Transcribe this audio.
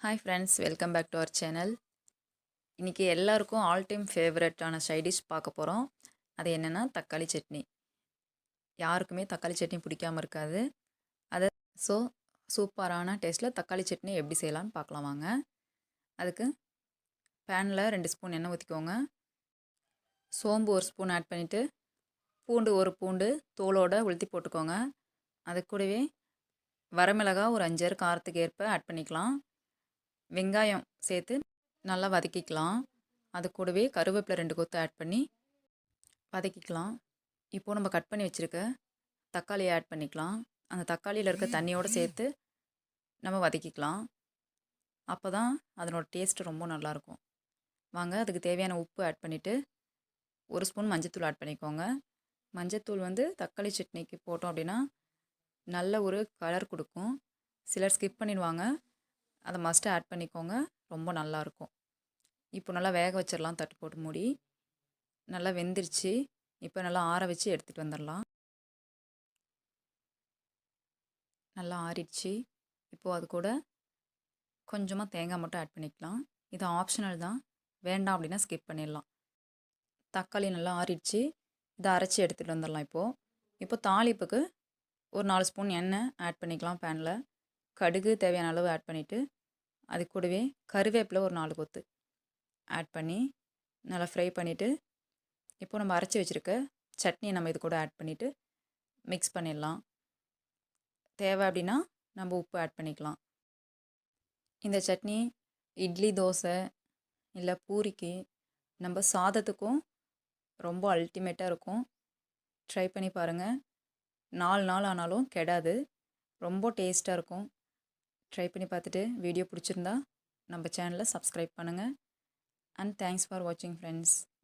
Hi friends, welcome back to our channel. இன்றைக்கி எல்லாருக்கும் all time ஃபேவரட்டான சைட் டிஷ் பார்க்க போகிறோம். அது என்னென்னா தக்காளி சட்னி. யாருக்குமே தக்காளி சட்னி பிடிக்காம இருக்காது. அதை ஸோ சூப்பரான டேஸ்ட்டில் தக்காளி சட்னி எப்படி செய்யலான்னு பார்க்கலாம் வாங்க. அதுக்கு பேனில் 2 ஸ்பூன் எண்ணெய் ஊற்றிக்கோங்க. சோம்பு 1 ஸ்பூன் ஆட் பண்ணிவிட்டு பூண்டு 1 பூண்டு தோலோடு உளுத்தி போட்டுக்கோங்க. அது கூடவே வரமிளகா ஒரு 5 காரத்துக்கு ஏற்ப ஆட் பண்ணிக்கலாம். வெங்காயம் சேர்த்து நல்லா வதக்கிக்கலாம். அது கூடவே கருவேப்பிலை 2 கொத்து ஆட் பண்ணி வதக்கிக்கலாம். இப்போது நம்ம கட் பண்ணி வச்சுருக்க தக்காளியை ஆட் பண்ணிக்கலாம். அந்த தக்காளியில் இருக்க தண்ணியோடு சேர்த்து நம்ம வதக்கிக்கலாம். அப்போ தான் அதனோட டேஸ்ட்டு ரொம்ப நல்லாயிருக்கும். வாங்க, அதுக்கு தேவையான உப்பு ஆட் பண்ணிவிட்டு 1 ஸ்பூன் மஞ்சத்தூள் ஆட் பண்ணிக்கோங்க. மஞ்சத்தூள் தக்காளி சட்னிக்கு போட்டோம் அப்படின்னா நல்ல ஒரு கலர் கொடுக்கும். சிலர் ஸ்கிப் பண்ணிடுவாங்க. அதை மஸ்ட்டு ஆட் பண்ணிக்கோங்க, ரொம்ப நல்லாயிருக்கும். இப்போ நல்லா வேக வச்சிடலாம். தட்டு போட்டு மூடி நல்லா வெந்துருச்சு. இப்போ நல்லா ஆற வச்சு எடுத்துகிட்டு வந்துடலாம். நல்லா ஆறிடுச்சு. இப்போது அது கூட கொஞ்சமாக தேங்காய் மட்டும் ஆட் பண்ணிக்கலாம். இது ஆப்ஷனல் தான், வேண்டாம் அப்படின்னா ஸ்கிப் பண்ணிடலாம். தக்காளி நல்லா ஆறிடுச்சு. இதை அரைச்சி எடுத்துகிட்டு வந்துடலாம். இப்போ தாளிப்புக்கு ஒரு 4 ஸ்பூன் எண்ணெய் ஆட் பண்ணிக்கலாம். பேனில் கடுகு தேவையான அளவு ஆட் பண்ணிவிட்டு அது கூடவே கருவேப்பிலை ஒரு 4 கொத்து ஆட் பண்ணி நல்லா ஃப்ரை பண்ணிவிட்டு இப்போ நம்ம அரைச்சி வச்சுருக்க சட்னியை நம்ம இது கூட ஆட் பண்ணிவிட்டு மிக்ஸ் பண்ணிடலாம். தேவை அப்படின்னா நம்ம உப்பு ஆட் பண்ணிக்கலாம். இந்த சட்னி இட்லி, தோசை இல்லை பூரிக்கு, நம்ம சாதத்துக்கும் ரொம்ப அல்டிமேட்டாக இருக்கும். ட்ரை பண்ணி பாருங்கள். 4 நாள் ஆனாலும் கெடாது. ரொம்ப டேஸ்ட்டாக இருக்கும். ட்ரை பண்ணி பார்த்துட்டு வீடியோ பிடிச்சிருந்தா நம்ம சேனலை சப்ஸ்கிரைப் பண்ணுங்கள். அண்ட் தேங்க்ஸ் ஃபார் வாட்சிங் ஃப்ரெண்ட்ஸ்.